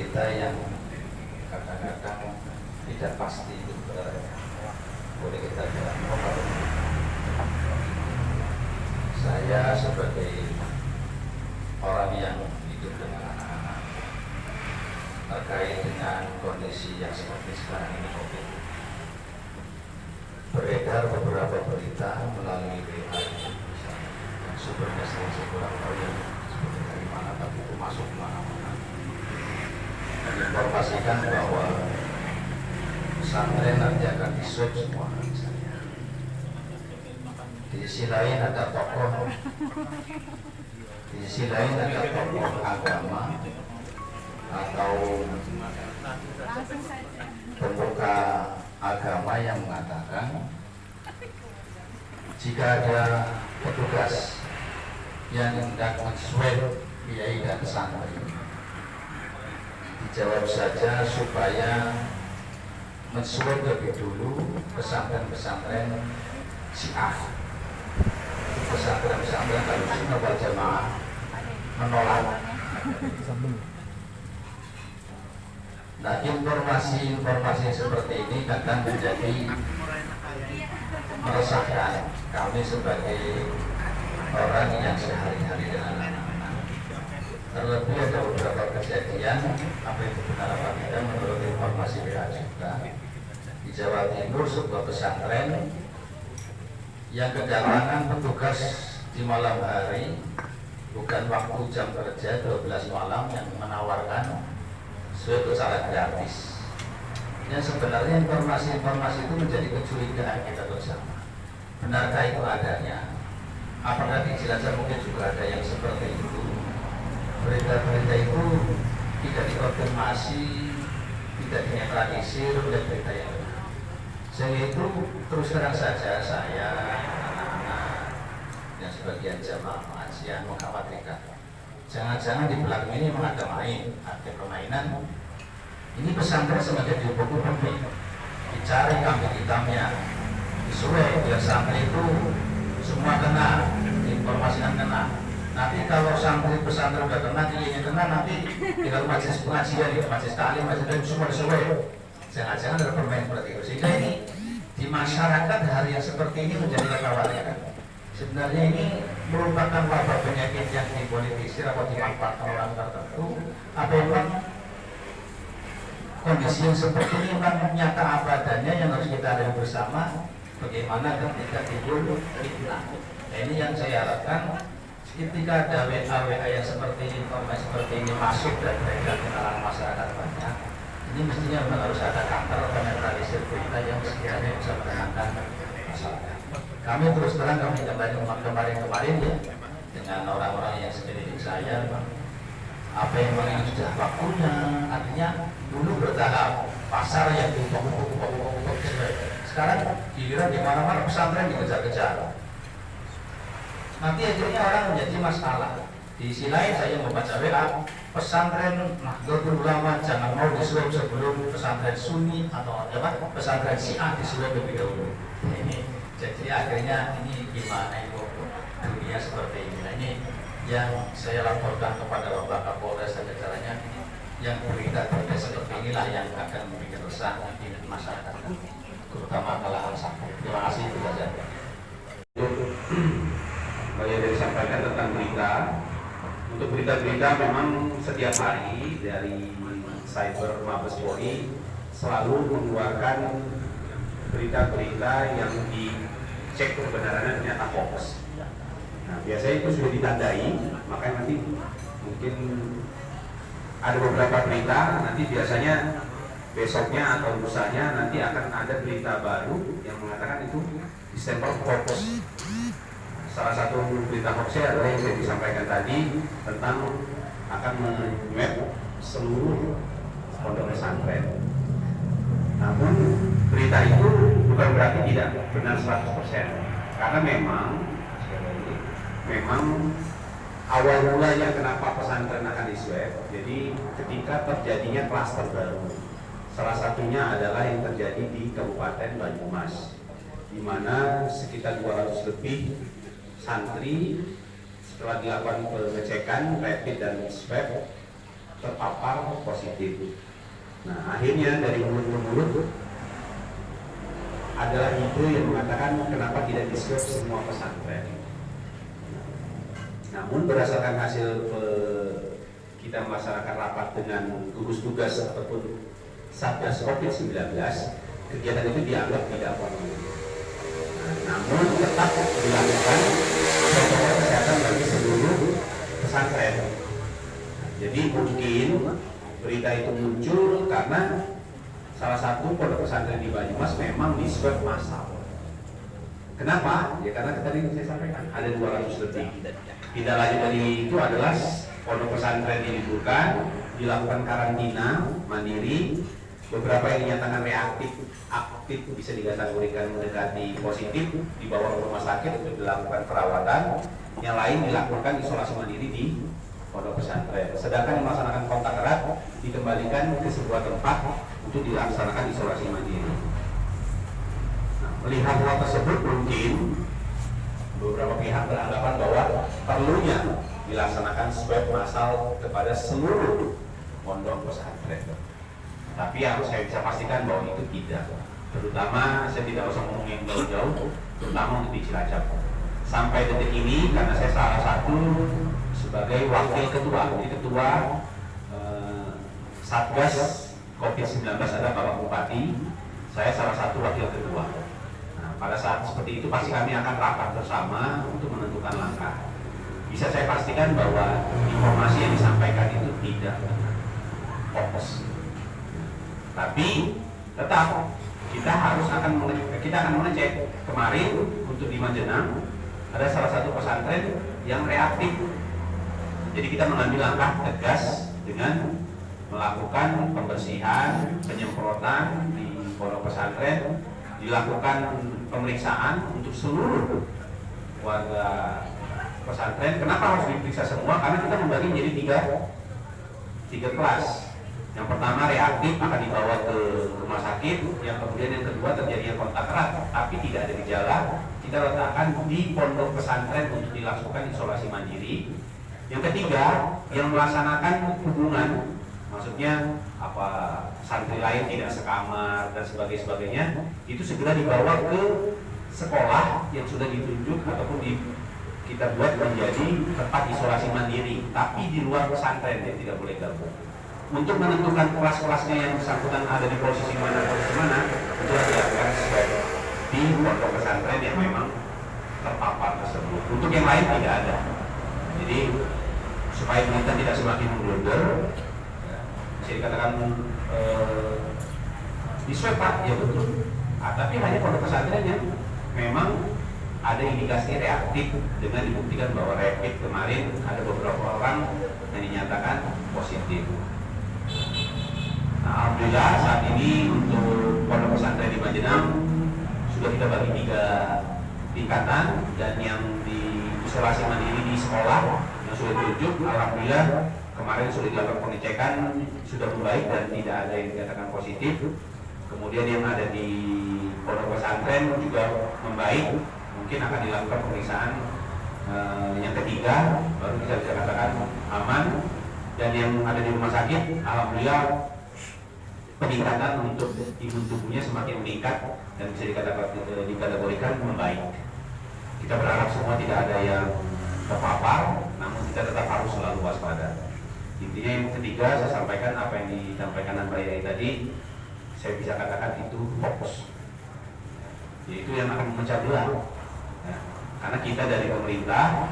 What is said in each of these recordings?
berita yang kadang-kadang tidak pasti itu sebenarnya. Boleh kita bilang saya sebagai orang yang hidup dengan anak-anak terkait dengan kondisi yang seperti sekarang ini COVID, beredar beberapa berita melalui WA yang sumbernya saya kurang tahu yang seperti dari mana, tapi itu masuk kemana-mana dan informasikan bahwa pesantren nanti akan diswab semua. Di sisi lain ada tokoh, di sisi lain ada tokoh agama atau pemuka agama yang mengatakan jika ada petugas yang hendak men-swab kiai dan santri, dijawab saja supaya men-swab lebih dulu pesantren-pesantren Syiah. Pesantren-pesantren Ahlussunnah wal Jamaah menolak. Nah, informasi seperti ini kadang menjadi meresahkan kami sebagai orang yang sehari-hari dengan anak-anak. Terlebih ada beberapa kejadian, apa itu benar apa tidak menurut informasi WA juga, di Jawa Timur sebuah pesantren yang kedatangan petugas di malam hari, bukan waktu jam kerja 12 malam, yang menawarkan swab secara gratis. Yang sebenarnya informasi itu menjadi kecurigaan kita bersama. Benarkah itu adanya? Apakah di Cilacap mungkin juga ada yang seperti itu? Berita-berita itu tidak dikonfirmasi, tidak dinetralisir oleh berita yang benar. Sehingga itu terus terang saja saya, anak-anak, dan sebagian jamaah pengajian mengkhawatirkan jangan-jangan di belakang ini memang ada permainan. Ini pesantren sebagai dihukum dicari kambing hitamnya, disuai biar santri itu semua kena, informasinya kena. Nanti kalau santri pesantren udah kena, kiainya kena, nanti tinggal majelis pengajian, majelis taklim, majelis taklim semua disuai. Jangan-jangan ada permain seperti itu. Sehingga ini di masyarakat hari yang seperti ini menjadi kekhawatiran. Sebenarnya ini merupakan wabah penyakit yang dipolitisir atau dimanfaatkan orang tertentu. Apa memang kondisi yang seperti ini memang nyata apa adanya yang harus kita lihat bersama. Bagaimana ketika timbul fitnah. Nah, ini yang saya harapkan ketika ada WA yang seperti ini, informasi seperti ini masuk dan beredar di kalangan masyarakat banyak. Ini mestinya memang harus ada kantor penetralisir berita yang sekiranya bisa menenangkan masyarakat. Kami terus terang kami kemarin ya dengan orang-orang yang sekeliling saya, apa yang memang sudah waktunya, artinya dulu bertahap pasar yang dipokok-pokok sekarang giliran di mana-mana pesantren dikejar-kejar. Nanti akhirnya orang menjadi masalah. Di sisi lain saya membaca WA, pesantren Nahdlatul Ulama jangan mau diswab sebelum pesantren Sunni atau pesantren Syiah diswab lebih dahulu. Ini jadi akhirnya ini gimana itu dunia seperti ini. Nah, ini yang saya laporkan kepada Bapak Kapolres dan jajarannya, yang berita-berita seperti inilah yang akan membuat resah di masyarakat, terutama kalangan santri. Terima kasih itu saja. Yang disampaikan tentang berita. Untuk berita-berita memang setiap hari dari Cyber Mabes Polri selalu mengeluarkan berita-berita yang dicek kebenarannya ternyata hoax. Nah, biasanya itu sudah ditandai, makanya nanti mungkin ada beberapa berita, nanti biasanya besoknya atau lusanya nanti akan ada berita baru yang mengatakan itu distempel hoax. Salah satu berita hoaxnya adalah yang saya disampaikan tadi tentang akan men-web seluruh pondok pesantren. Namun berita itu bukan berarti tidak benar 100%, karena memang awal mulanya kenapa pesantren akan diswab. Jadi ketika terjadinya klaster baru, salah satunya adalah yang terjadi di Kabupaten Banyumas, di mana sekitar 200 lebih santri setelah dilakukan pengecekan rapid dan swab terpapar positif. Nah, akhirnya dari mulut ke mulut adalah ide yang mengatakan kenapa tidak di-swab semua pesantren. Namun berdasarkan hasil kita melaksanakan rapat dengan gugus tugas ataupun Satgas COVID-19, kegiatan itu dianggap tidak perlu. Namun tetap dilakukan protokol kesehatan bagi seluruh pesantren. Jadi mungkin berita itu muncul karena salah satu pondok pesantren di Banyumas memang di-swab massal. Kenapa? Ya karena tadi saya sampaikan ada 200 lebih. Tidak lanjut dari itu adalah pondok pesantren diliburkan, dilakukan karantina mandiri. Beberapa yang dinyatakan reaktif, aktif bisa dikategorikan mendekati positif, dibawa ke rumah sakit untuk dilakukan perawatan. Yang lain dilakukan isolasi mandiri di pondok pesantren. Sedangkan yang melaksanakan kontak erat dikembalikan ke sebuah tempat untuk dilaksanakan isolasi mandiri. Nah, melihat hal tersebut mungkin beberapa pihak beranggapan bahwa perlunya dilaksanakan swab massal kepada seluruh pondok pesantren. Tapi harus saya bisa pastikan bahwa itu tidak. Terutama saya tidak usah ngomong yang jauh-jauh, terutama untuk di Cilacap. Sampai detik ini karena saya salah satu sebagai wakil ketua, jadi ketua Satgas COVID-19 ada Bapak Bupati, saya salah satu wakil ketua. Nah, pada saat seperti itu pasti kami akan rapat bersama untuk menentukan langkah. Bisa saya pastikan bahwa informasi yang disampaikan itu tidak fokus. Tapi tetap kita akan mengecek. Kemarin untuk di Majenang ada salah satu pesantren yang reaktif. Jadi kita mengambil langkah tegas dengan melakukan pembersihan, penyemprotan di pondok pesantren, dilakukan pemeriksaan untuk seluruh warga pesantren. Kenapa harus diperiksa semua? Karena kita membagi menjadi tiga kelas. Yang pertama reaktif akan dibawa ke rumah sakit, yang kemudian yang kedua terjadi kontak erat tapi tidak ada gejala, kita letakkan di pondok pesantren untuk dilakukan isolasi mandiri. Yang ketiga yang melaksanakan hubungan, maksudnya santri lain tidak sekamar dan sebagainya, itu segera dibawa ke sekolah yang sudah ditunjuk ataupun kita buat menjadi tempat isolasi mandiri, tapi di luar pesantren, yang tidak boleh gabung. Untuk menentukan kelas-kelasnya yang bersangkutan ada di posisi mana, itu harus dilakukan swab di pondok pesantren yang memang terpapar tersebut. Untuk yang lain tidak ada. Jadi supaya kita tidak semakin blunder, bisa dikatakan di swab Pak, ya betul. Tapi hanya pondok pesantren yang memang ada indikasi reaktif dengan dibuktikan bahwa rapid kemarin ada beberapa orang yang dinyatakan positif. Nah, alhamdulillah saat ini untuk pondok pesantren di Majenang sudah kita bagi 3 tingkatan, dan yang di isolasi mandiri di sekolah yang sudah ditunjuk, alhamdulillah kemarin sudah dilakukan pengecekan, sudah membaik dan tidak ada yang dikatakan positif. Kemudian yang ada di pondok pesantren juga membaik, mungkin akan dilakukan pemeriksaan yang ketiga baru bisa dikatakan aman. Dan yang ada di rumah sakit, alhamdulillah peningkatan untuk imun tubuhnya semakin meningkat dan bisa dikategorikan membaik. Kita berharap semua tidak ada yang terpapar, namun kita tetap harus selalu waspada. Intinya yang ketiga saya sampaikan apa yang disampaikan Mbak Yai tadi, saya bisa katakan itu fokus, yaitu yang akan memecah belah. Karena kita dari pemerintah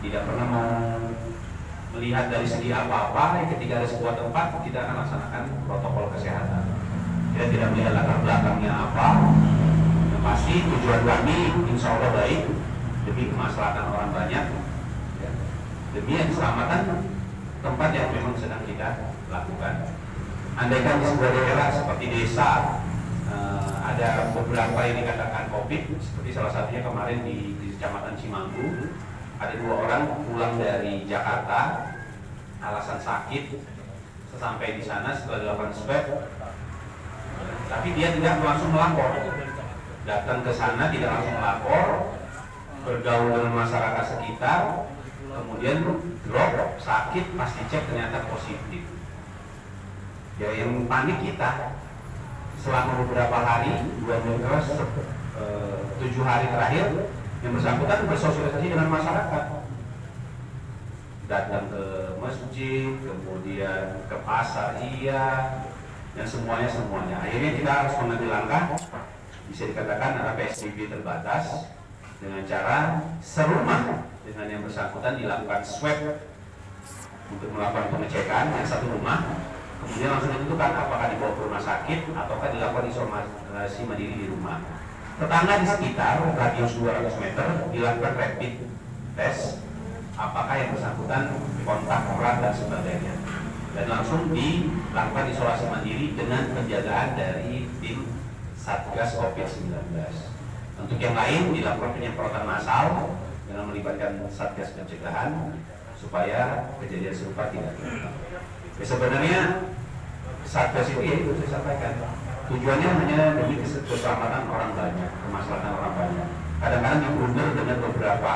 tidak pernah mau melihat dari segi apa-apa, yang ketika ada sebuah tempat kita akan laksanakan protokol kesehatan. Kita tidak melihat latar belakangnya apa. Yang pasti tujuan kami insya Allah baik, demi kemaslahatan orang banyak, demi keselamatan tempat yang memang sedang kita lakukan. Andaikan di sebuah daerah seperti desa ada beberapa yang dikatakan COVID, seperti salah satunya kemarin di Kecamatan Cimanggu, ada 2 orang pulang dari Jakarta, alasan sakit. Sesampai di sana setelah dilakukan swab, tapi dia tidak langsung melapor. Datang ke sana tidak langsung melapor, bergaul dengan masyarakat sekitar, kemudian drop sakit, pas dicek ternyata positif. Ya yang panik kita selama beberapa hari, 7 hari terakhir, yang bersangkutan bersosialisasi dengan masyarakat, datang ke masjid, kemudian ke pasar, dan semuanya. Akhirnya kita harus mengambil langkah, bisa dikatakan ada PSBB terbatas, dengan cara serumah dengan yang bersangkutan dilakukan swab untuk melakukan pengecekan yang satu rumah, kemudian langsung ditentukan apakah dibawa ke rumah sakit ataukah dilakukan isolasi mandiri di rumah. Tetangga di sekitar radius 200 meter dilakukan rapid test apakah yang bersangkutan kontak erat dan sebagainya, dan langsung dilakukan isolasi mandiri dengan penjagaan dari tim Satgas COVID-19. Untuk yang lain dilakukan penyemprotan massal dengan melibatkan Satgas pencegahan supaya kejadian serupa tidak terulang. Ya, sebenarnya Satgas itu ya itu saya sampaikan tujuannya hanya demi keselamatan orang banyak, kemaslahatan orang banyak. Kadang-kadang diblunder dengan beberapa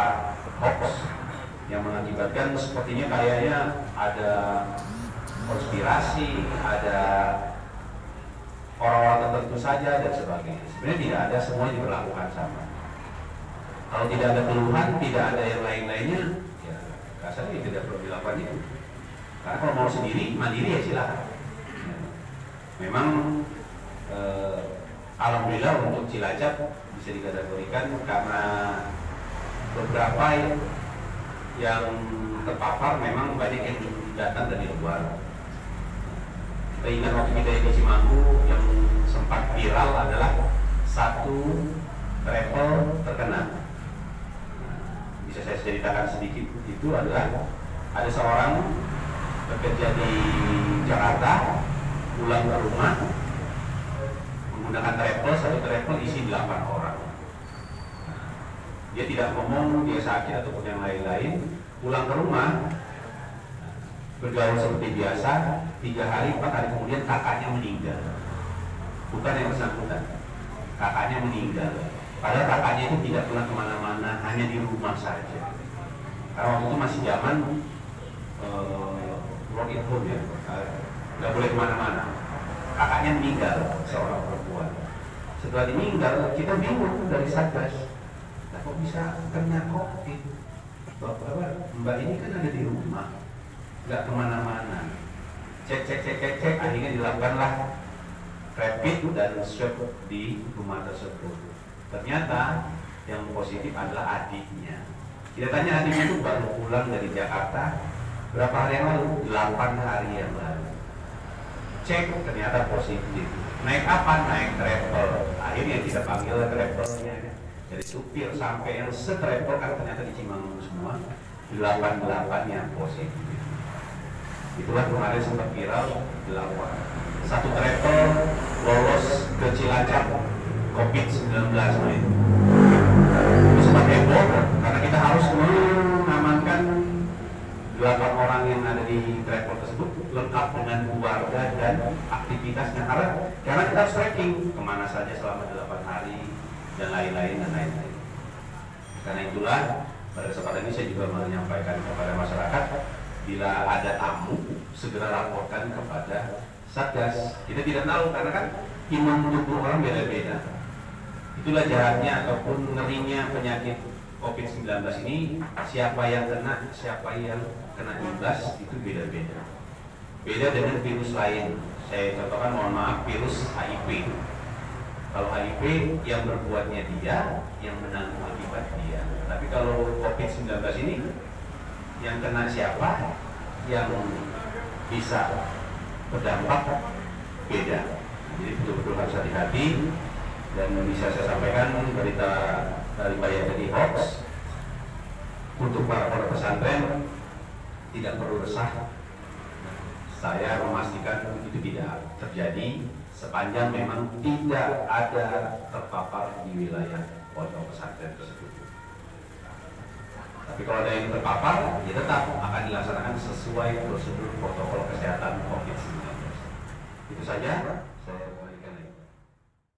hoax yang mengakibatkan sepertinya kayaknya ada konspirasi, ada orang-orang tertentu saja dan sebagainya. Sebenarnya tidak ada, semuanya diberlakukan sama. Kalau tidak ada keluhan, tidak ada yang lain-lainnya, ya rasanya tidak perlu dilakukan itu. Karena kalau mau sendiri, mandiri ya silakan. Memang alhamdulillah untuk Cilacap bisa dikategorikan karena beberapa yang terpapar memang banyak yang datang dari luar. Kita ingat waktu kita di Cimanggu yang sempat viral adalah satu travel terkena. Bisa saya ceritakan sedikit, itu adalah ada seorang bekerja di Jakarta, pulang ke rumah menggunakan travel, satu travel isi 8 orang. Dia tidak ngomong dia sakit ataupun yang lain-lain, pulang ke rumah bergaul seperti biasa, 3 hari 4 hari kemudian kakaknya meninggal. Bukan yang bersangkutan, kakaknya meninggal. Padahal kakaknya itu tidak pernah kemana-mana, hanya di rumah saja. Karena waktu itu masih zaman work at home ya, nggak boleh kemana-mana. Kakaknya meninggal, seorang perempuan. Setelah meninggal, kita bingung dari Satgas. Nah, kok bisa kena COVID? Mbak ini kan ada di rumah, nggak kemana-mana. Cek, akhirnya dilakukanlah rapid dan swab di rumah tersebut. Ternyata yang positif adalah adiknya. Kita tanya adiknya itu baru pulang dari Jakarta berapa hari yang lalu? 8 hari yang lalu. Cek ternyata positif. Naik apa? Naik travel. Akhirnya kita panggil travelnya dari supir sampai yang setravel kan ternyata di Cimanggu semua 88 yang positif. Itulah kemarin sempat viral 8. Satu travel lolos ke Cilacap COVID-19 itu sempat heboh karena kita harus mengamankan 8 orang yang ada di travel tersebut lengkap dengan keluarga dan aktivitasnya, karena kita harus tracking kemana saja selama 8 hari dan lain-lain. Karena itulah pada kesempatan ini saya juga menyampaikan kepada masyarakat, bila ada tamu segera laporkan kepada Satgas. Kita tidak tahu karena kan imun tubuh orang beda-beda. Itulah jaraknya ataupun ngerinya penyakit COVID-19 ini, siapa yang kena, siapa yang kena imbas itu beda-beda. Beda dengan virus lain. Saya contohkan, mohon maaf, virus HIV. Kalau HIV yang berbuatnya dia, yang menanggung akibat dia. Tapi kalau COVID-19 ini, yang kena siapa, yang bisa berdampak beda. Jadi betul-betul harus hati-hati. Dan bisa saya sampaikan berita dari Bayar Jadi Hoax untuk para pesantren tidak perlu resah. Saya memastikan itu tidak terjadi sepanjang memang tidak ada terpapar di wilayah pondok pesantren tersebut. Tapi kalau ada yang terpapar, ya tetap akan dilaksanakan sesuai prosedur protokol kesehatan COVID-19. Itu saja.